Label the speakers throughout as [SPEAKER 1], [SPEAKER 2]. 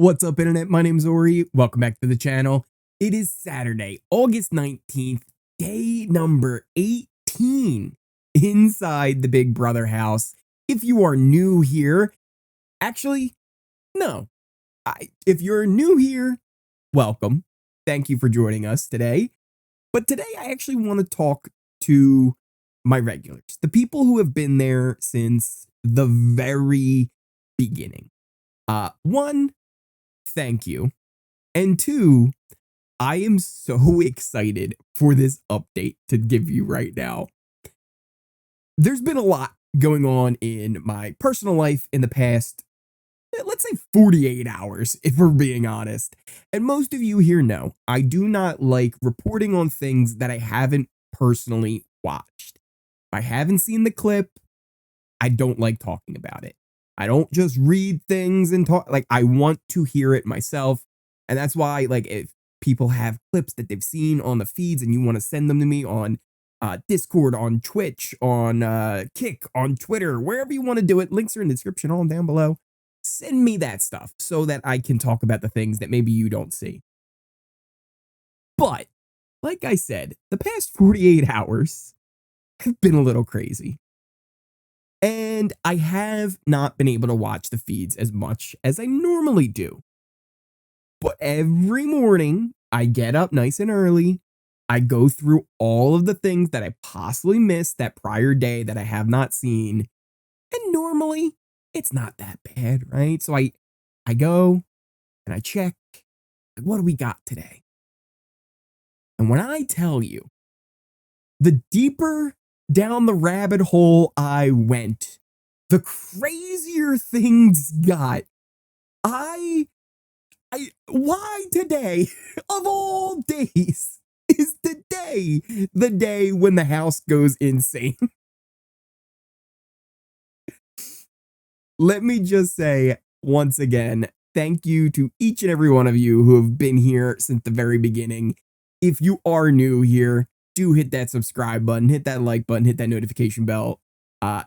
[SPEAKER 1] What's up, internet? My name's Ori. Welcome back to the channel. It is Saturday, August 19th, day number 18 inside the Big Brother house. If you are new here, actually, no. If you're new here, welcome. Thank you for joining us today. But today I actually want to talk to my regulars, the people who have been there since the very beginning. One, thank you. And two, I am so excited for this update to give you right now. There's been a lot going on in my personal life in the past, let's say 48 hours, if we're being honest. And most of you here know I do not like reporting on things that I haven't personally watched. If I haven't seen the clip, I don't like talking about it. I don't just read things and talk, like, I want to hear it myself. And that's why, like, if people have clips that they've seen on the feeds and you want to send them to me on Discord, on Twitch, on Kick, on Twitter, wherever you want to do it, links are in the description, all down below. Send me that stuff so that I can talk about the things that maybe you don't see. But, like I said, the past 48 hours have been a little crazy. And I have not been able to watch the feeds as much as I normally do. But every morning, I get up nice and early. I go through all of the things that I possibly missed that prior day that I have not seen. And normally, it's not that bad, right? So I go and I check, what do we got today? And when I tell you, the deeper down the rabbit hole I went, the crazier things got. Why today, of all days, is the day when the house goes insane? Let me just say, once again, thank you to each and every one of you who have been here since the very beginning. If you are new here, do hit that subscribe button, hit that like button, hit that notification bell. I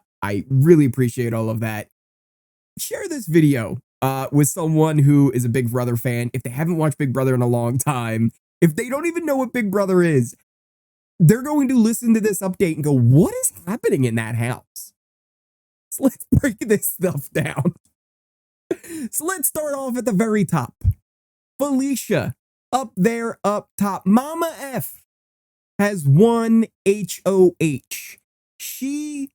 [SPEAKER 1] really appreciate all of that. Share this video with someone who is a Big Brother fan. If they haven't watched Big Brother in a long time, if they don't even know what Big Brother is, they're going to listen to this update and go, what is happening in that house? So let's break this stuff down. So let's start off at the very top. Felicia, up there, up top. Mama F has won HOH. She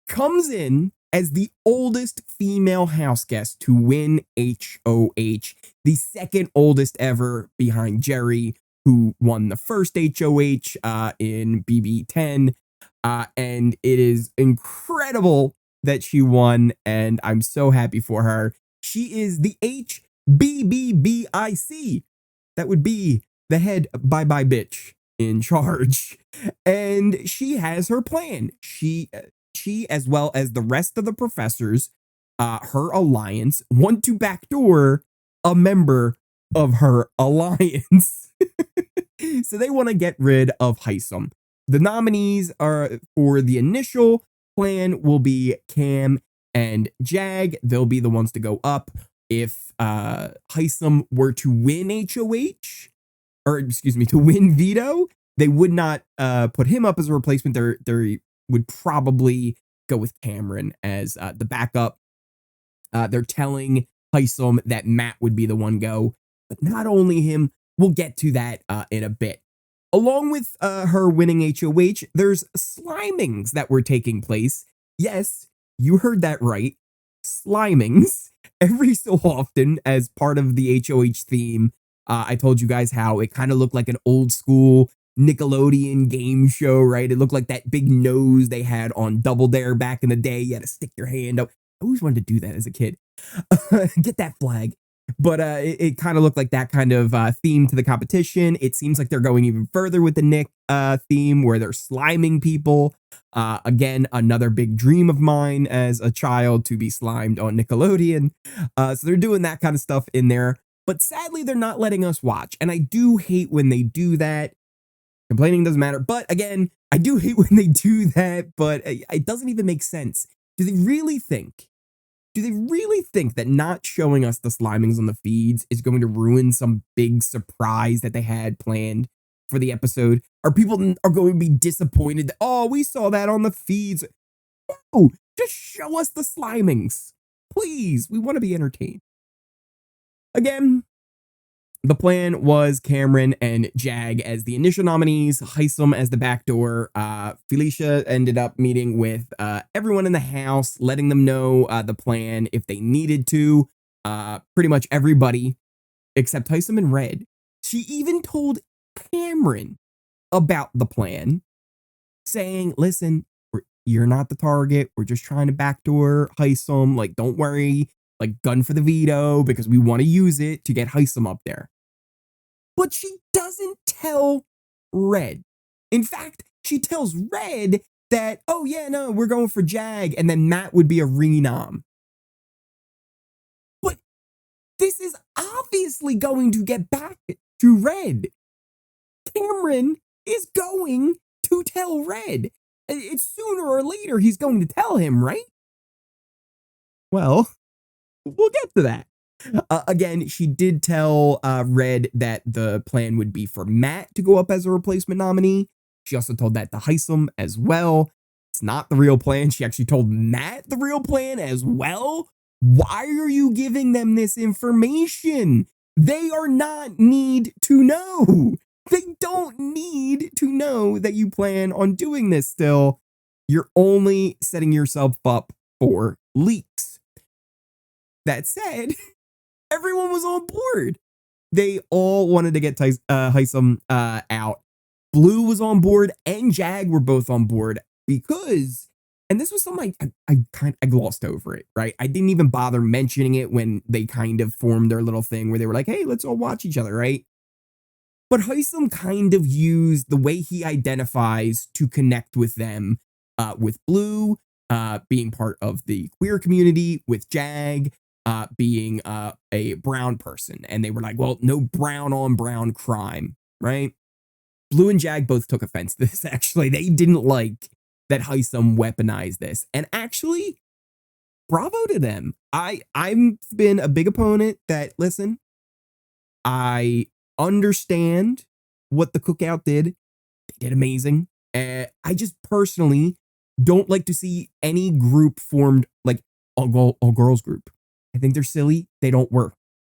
[SPEAKER 1] comes in as the oldest female house guest to win HOH, the second oldest ever behind Jerry, who won the first HOH in BB10. And it is incredible that she won, and I'm so happy for her. She is the HBBBIC. That would be the head bye-bye bitch in charge. And she has her plan. She as well as the rest of the professors, her alliance, want to backdoor a member of her alliance. So they want to get rid of Hisam. The nominees are for the initial plan will be Cam and Jag. They'll be the ones to go up. If Hisam were to win HOH, or excuse me, to win veto, they would not put him up as a replacement. They would probably go with Cameron as the backup. They're telling Hisam that Matt would be the one go, but not only him. We'll get to that in a bit. Along with her winning HOH, there's slimings that were taking place. Yes, you heard that right. Slimings. Every so often, as part of the HOH theme, I told you guys how it kind of looked like an old school Nickelodeon game show, right? It looked like that big nose they had on Double Dare back in the day. You had to stick your hand up. I always wanted to do that as a kid. Get that flag. But it kind of looked like that kind of theme to the competition. It seems like they're going even further with the Nick theme, where they're sliming people. Again, another big dream of mine as a child, to be slimed on Nickelodeon. So they're doing that kind of stuff in there. But sadly, they're not letting us watch. And I do hate when they do that. Complaining doesn't matter. But again, I do hate when they do that. But it doesn't even make sense. Do they really think do they really think that not showing us the slimings on the feeds is going to ruin some big surprise that they had planned for the episode? Are people are going to be disappointed that, oh, we saw that on the feeds? No, just show us the slimings. Please, we want to be entertained. Again, the plan was Cameron and Jag as the initial nominees, Hisam as the backdoor. Felicia ended up meeting with everyone in the house, letting them know the plan if they needed to. Pretty much everybody except Hisam and Red. She even told Cameron about the plan, saying, listen, you're not the target. We're just trying to backdoor Hisam. Like, don't worry. Like, gun for the veto because we want to use it to get Hisam up there. But she doesn't tell Red. In fact, she tells Red that, oh yeah, no, we're going for Jag, and then Matt would be a renom. But this is obviously going to get back to Red. Cameron is going to tell Red. It's sooner or later he's going to tell him, right? Well, we'll get to that. Again, she did tell Red that the plan would be for Matt to go up as a replacement nominee. She also told that to Hisam as well. It's not the real plan. She actually told Matt the real plan as well. Why are you giving them this information? They are not need to know. They don't need to know that you plan on doing this still. You're only setting yourself up for leaks. That said, everyone was on board. They all wanted to get Hisam out. Blue was on board and Jag were both on board because, and this was something I glossed over it, right? I didn't even bother mentioning it when they kind of formed their little thing where they were like, hey, let's all watch each other, right? But Hisam kind of used the way he identifies to connect with them, with Blue being part of the queer community, with Jag being a brown person. And they were like, well, no brown on brown crime, right? Blue and Jag both took offense to this, actually. They didn't like that Hisam weaponized this. And actually, bravo to them. I've been a big opponent that, listen, I understand what the cookout did. They did amazing. I just personally don't like to see any group formed like all girls group. I think they're silly. They don't work.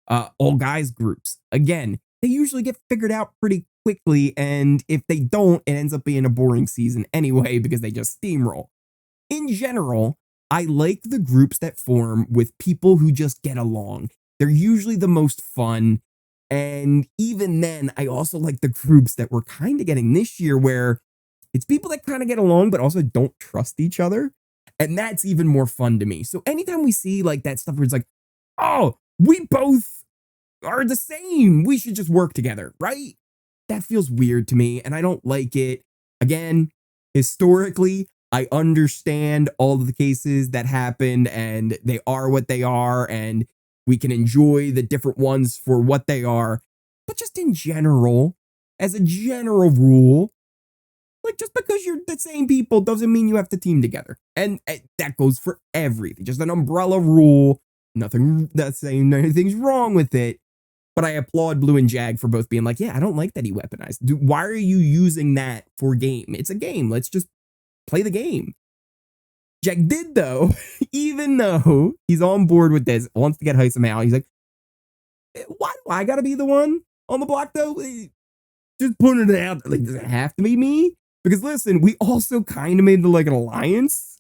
[SPEAKER 1] All guys groups, again, they usually get figured out pretty quickly. And if they don't, it ends up being a boring season anyway because they just steamroll. In general, I like the groups that form with people who just get along. They're usually the most fun. And even then, I also like the groups that we're kind of getting this year where it's people that kind of get along, but also don't trust each other. And that's even more fun to me. So anytime we see like that stuff where it's like, oh, we both are the same, we should just work together, right? That feels weird to me and I don't like it. Again, historically, I understand all of the cases that happened and they are what they are and we can enjoy the different ones for what they are. But just in general, as a general rule, like just because you're the same people doesn't mean you have to team together. And that goes for everything. Just an umbrella rule. Nothing that's saying anything's wrong with it. But I applaud Blue and Jag for both being like, yeah, I don't like that he weaponized. Dude, why are you using that for game? It's a game. Let's just play the game. Jag did, though, even though he's on board with this, wants to get Hisam out. He's like, why do I gotta be the one on the block, though? Just putting it out. Like, does it have to be me? Because listen, we also kind of made like an alliance.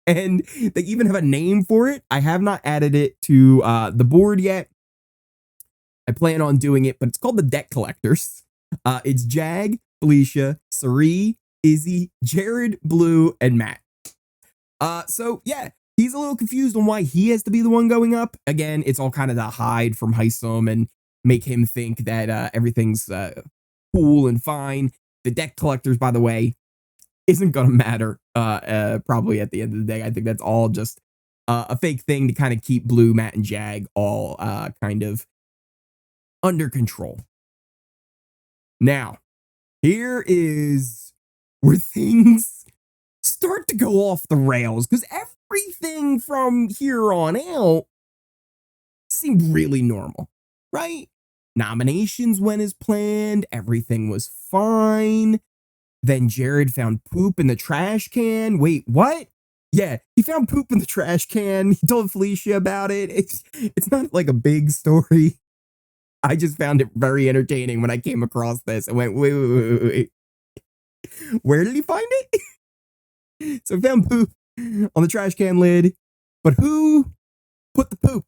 [SPEAKER 1] And they even have a name for it. I have not added it to the board yet. I plan on doing it, but it's called the Debt Collectors. It's Jag, Felicia, Cirie, Izzy, Jared, Blue, and Matt. So yeah, he's a little confused on why he has to be the one going up. Again, it's all kind of to hide from Hisam and make him think that everything's cool and fine. The Debt Collectors, by the way, isn't gonna matter probably at the end of the day. I think that's all just a fake thing to kind of keep Blue, Matt, and Jag all kind of under control. Now, here is where things start to go off the rails because everything from here on out seemed really normal, right? Nominations went as planned, everything was fine. Then Jared found poop in the trash can. Wait, what? Yeah, he found poop in the trash can. He told Felicia about it. It's not like a big story. I just found it very entertaining when I came across this. I went, wait. Where did he find it? So he found poop on the trash can lid. But who put the poop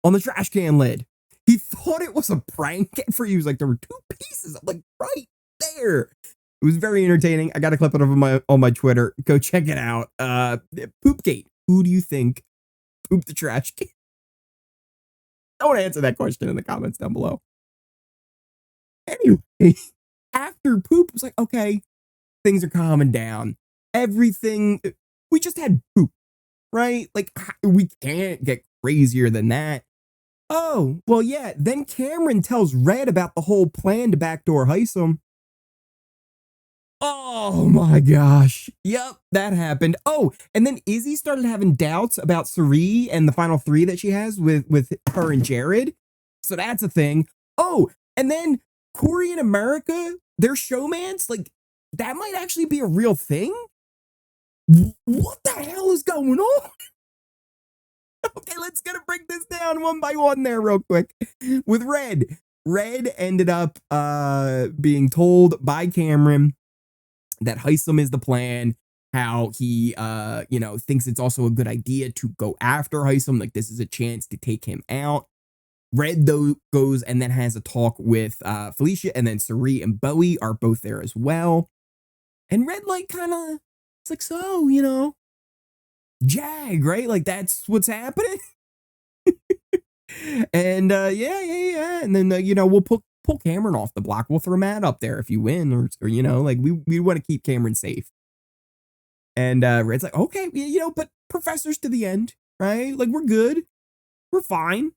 [SPEAKER 1] on the trash can lid? He thought it was a prank at first. He was like, there were two pieces. I'm like, right there. It was very entertaining. I got a clip of it on my Twitter. Go check it out. Poopgate. Who do you think pooped the trash can? I want to answer that question in the comments down below. Anyway, after poop, it was like, okay, things are calming down. Everything, we just had poop, right? Like, we can't get crazier than that. Oh, well, yeah. Then Cameron tells Red about the whole plan to backdoor Hisam. Oh my gosh. Yep, that happened. Oh, and then Izzy started having doubts about Cirie and the final three that she has with her and Jared. So that's a thing. Oh, and then Cory and America, their showmance, like, that might actually be a real thing? What the hell is going on? Okay, let's gonna break this down one by one there real quick. With Red. Red ended up being told by Cameron that Hisam is the plan, how he, thinks it's also a good idea to go after Hisam, like this is a chance to take him out. Red, though, goes and then has a talk with Felicia, and then Cirie and Bowie are both there as well. And Red, like, kind of, it's like, so, Jag, right? Like, that's what's happening? And, yeah. And then, we'll pull Cameron off the block. We'll throw Matt up there if you win, or like we want to keep Cameron safe. And Red's like, okay, but professors to the end, right? Like, we're good. We're fine.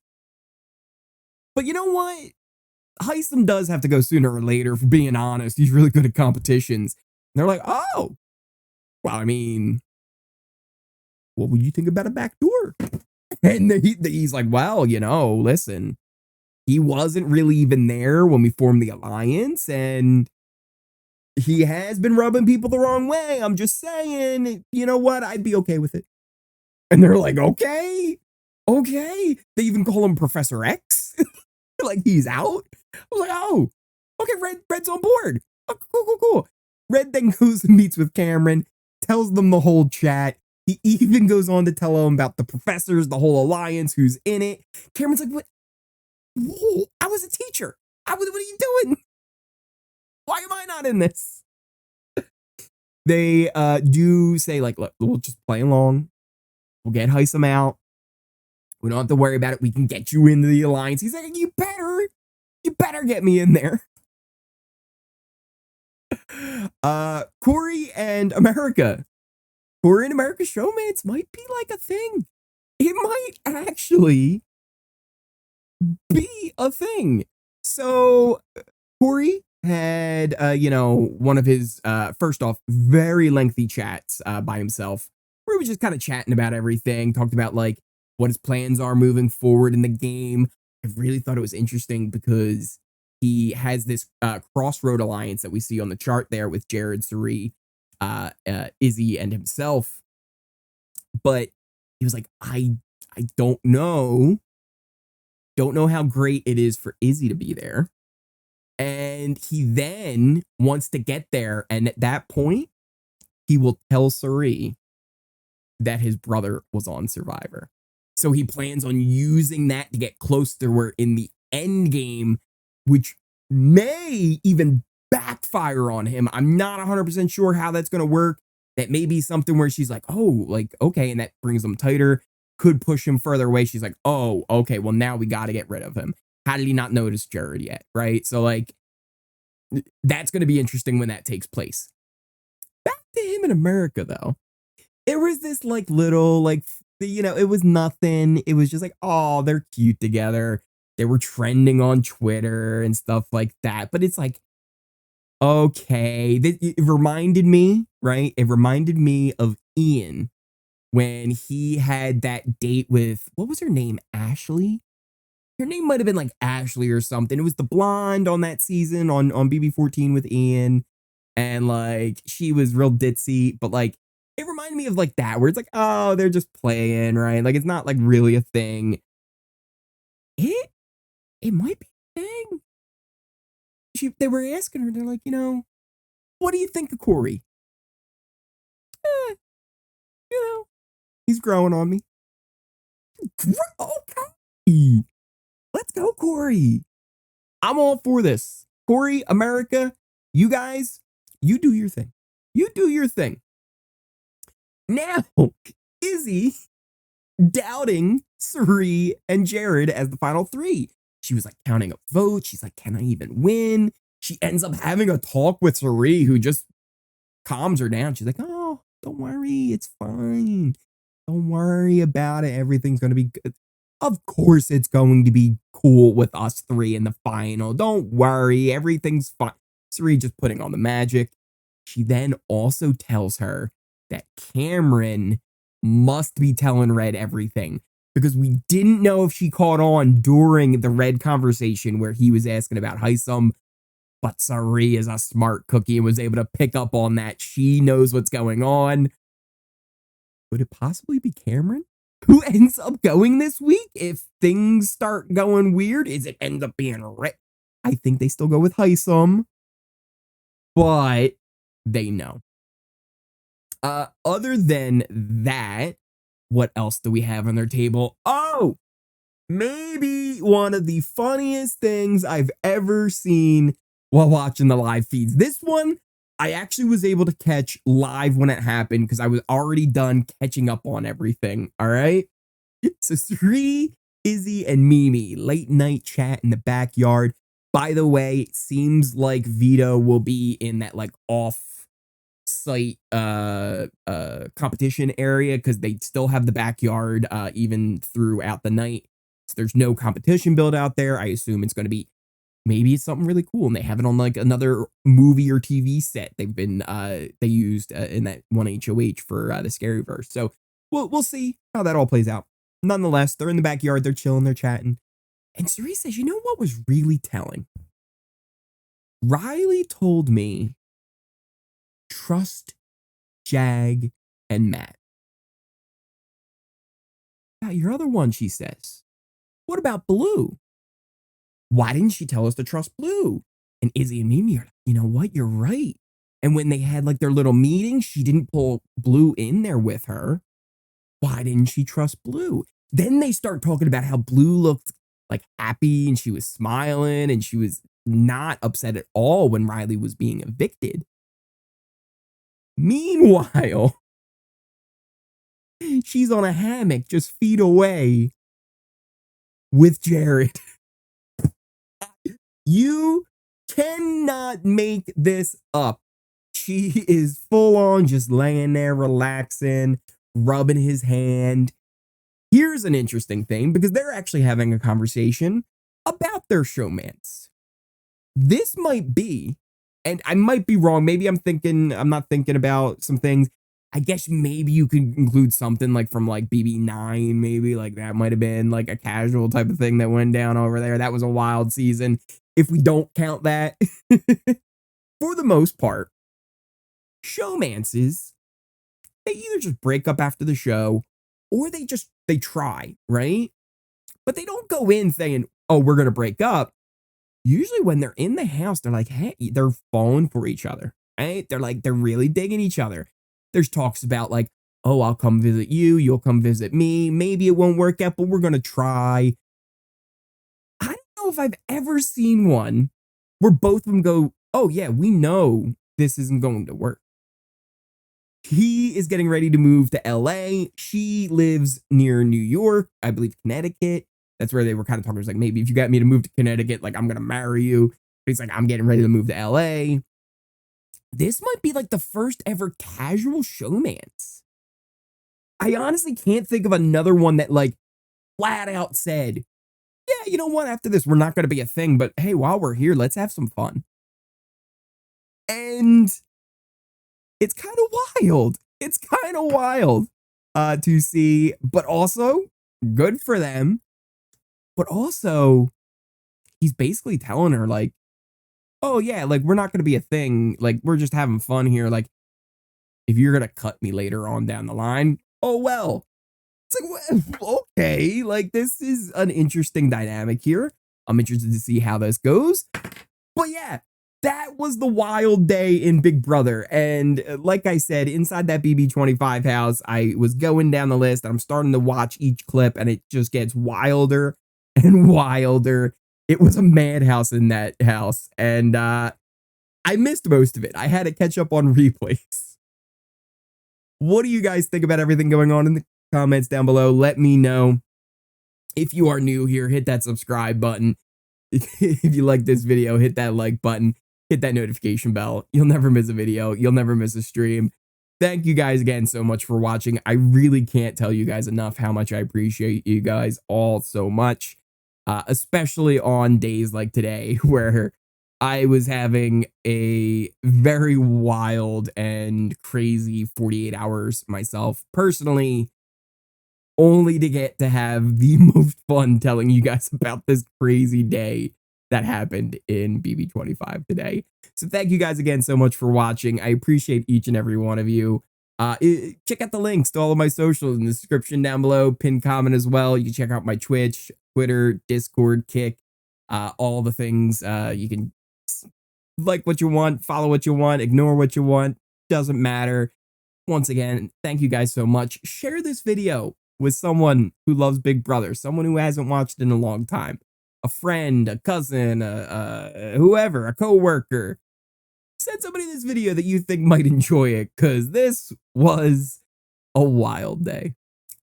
[SPEAKER 1] But you know what? Hisam does have to go sooner or later, for being honest. He's really good at competitions. And they're like, oh, well, I mean, what would you think about a backdoor? And he's like, well, listen, he wasn't really even there when we formed the alliance, and he has been rubbing people the wrong way. I'm just saying, you know what? I'd be okay with it. And they're like, okay. They even call him Professor X. Like, he's out. I was like, oh, okay, Red's on board. Oh, cool. Red then goes and meets with Cameron, tells them the whole chat. He even goes on to tell them about the professors, the whole alliance, who's in it. Cameron's like, what? Whoa, I was a teacher. What are you doing? Why am I not in this? They do say, like, look, we'll just play along. We'll get Hisam out. We don't have to worry about it. We can get you into the alliance. He's like, you better get me in there. Cory and America. Cory and America showmates might be like a thing. It might actually be a thing. So Cory had, one of his, first off, very lengthy chats by himself, where he was just kind of chatting about everything, talked about, like, what his plans are moving forward in the game. I really thought it was interesting because he has this crossroad alliance that we see on the chart there with Jared, Cirie, Izzy, and himself. But he was like, I don't know how great it is for Izzy to be there. And he then wants to get there, and at that point, he will tell Cirie that his brother was on Survivor. So he plans on using that to get close to her in the end game, which may even backfire on him. I'm not 100% sure how that's going to work. That may be something where she's like, oh, like, okay, and that brings them tighter. Could push him further away. She's like, oh, okay, well, now we got to get rid of him. How did he not notice Jared yet, right? So, like, that's going to be interesting when that takes place. Back to him in America, though. It was this, like, little, like, it was nothing. It was just like, oh, they're cute together. They were trending on Twitter and stuff like that. But it's like, okay. It reminded me, right? It reminded me of Ian when he had that date with, what was her name? Ashley? Her name might have been like Ashley or something. It was the blonde on that season on BB14 with Ian. And like, she was real ditzy, but like, it reminded me of like that, where it's like, oh, they're just playing, right? Like, it's not like really a thing. It might be a thing. They were asking her, they're like, what do you think of Cory? He's growing on me. Okay. Let's go, Cory. I'm all for this. Cory, America, you guys, you do your thing. You do your thing. Now, Izzy doubting Cirie and Jared as the final three. She was like counting up votes. She's like, can I even win? She ends up having a talk with Cirie, who just calms her down. She's like, oh, don't worry. It's fine. Don't worry about it. Everything's going to be good. Of course it's going to be cool with us three in the final. Don't worry. Everything's fine. Cirie just putting on the magic. She then also tells her that Cameron must be telling Red everything, because we didn't know if she caught on during the Red conversation where he was asking about Hisam, but Cirie is a smart cookie and was able to pick up on that. She knows what's going on. Would it possibly be Cameron who ends up going this week if things start going weird? Is it end up being Red? I think they still go with Hisam, but they know. Other than that, what else do we have on their table? Oh, maybe one of the funniest things I've ever seen while watching the live feeds. This one, I actually was able to catch live when it happened because I was already done catching up on everything, all right? So Cirie, Izzy, and Mimi, late night chat in the backyard. By the way, it seems like Vito will be in that like off-site competition area because they still have the backyard even throughout the night. So there's no competition build out there. I assume it's going to be, maybe it's something really cool and they have it on like another movie or TV set. They've been they used in that one HOH for the Scaryverse. So we'll see how that all plays out. Nonetheless, they're in the backyard, they're chilling, they're chatting. And Cirie says, you know what was really telling? Reilly told me, trust Jag and Matt. About your other one, she says. What about Blue? Why didn't she tell us to trust Blue? And Izzy and Mimi are like, you know what? You're right. And when they had like their little meeting, she didn't pull Blue in there with her. Why didn't she trust Blue? Then they start talking about how Blue looked like happy and she was smiling and she was not upset at all when Reilly was being evicted. Meanwhile, she's on a hammock just feet away with Jared. You cannot make this up. She is full on just laying there relaxing, rubbing his hand. Here's an interesting thing, because they're actually having a conversation about their showmance. This might be, and I might be wrong, maybe I'm not thinking about some things. I guess maybe you could include something like from like BB9, maybe like that might have been like a casual type of thing that went down over there. That was a wild season. If we don't count that, for the most part, showmances, they either just break up after the show or they try, right? But they don't go in saying, oh, we're going to break up. Usually when they're in the house, they're like, hey, they're falling for each other, right? They're really digging each other. There's talks about like, oh, I'll come visit you. You'll come visit me. Maybe it won't work out, but we're going to try. I don't know if I've ever seen one where both of them go, oh yeah, we know this isn't going to work. He is getting ready to move to LA. She lives near New York, I believe Connecticut. That's where they were kind of talking. It was like, maybe if you got me to move to Connecticut, like I'm going to marry you. But he's like, I'm getting ready to move to LA. This might be like the first ever casual showmance. I honestly can't think of another one that like flat out said, yeah, you know what? After this, we're not going to be a thing, but hey, while we're here, let's have some fun. And it's kind of wild. It's kind of wild. to see, but also good for them. But also, he's basically telling her, like, oh, yeah, like, we're not going to be a thing. Like, we're just having fun here. Like, if you're going to cut me later on down the line, oh, well. It's like, well, okay, like, this is an interesting dynamic here. I'm interested to see how this goes. But yeah, that was the wild day in Big Brother. And like I said, inside that BB25 house, I was going down the list and I'm starting to watch each clip and it just gets wilder and wilder. It was a madhouse in that house. And I missed most of it. I had to catch up on replays. What do you guys think about everything going on in the comments down below? Let me know. If you are new here, hit that subscribe button. If you like this video, hit that like button, hit that notification bell. You'll never miss a video. You'll never miss a stream. Thank you guys again so much for watching. I really can't tell you guys enough how much I appreciate you guys all so much, especially on days like today where I was having a very wild and crazy 48 hours myself personally, only to get to have the most fun telling you guys about this crazy day that happened in BB25 today. So thank you guys again so much for watching. I appreciate each and every one of you. Check out the links to all of my socials in the description down below, pinned comment as well. You can check out my Twitch, Twitter, Discord, Kick, all the things. You can like what you want, follow what you want, ignore what you want, doesn't matter. Once again, thank you guys so much. Share this video with someone who loves Big Brother, someone who hasn't watched in a long time, a friend, a cousin, whoever, a coworker. Send somebody this video that you think might enjoy it, because this was a wild day.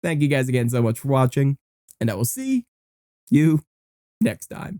[SPEAKER 1] Thank you guys again so much for watching, and I will see you next time.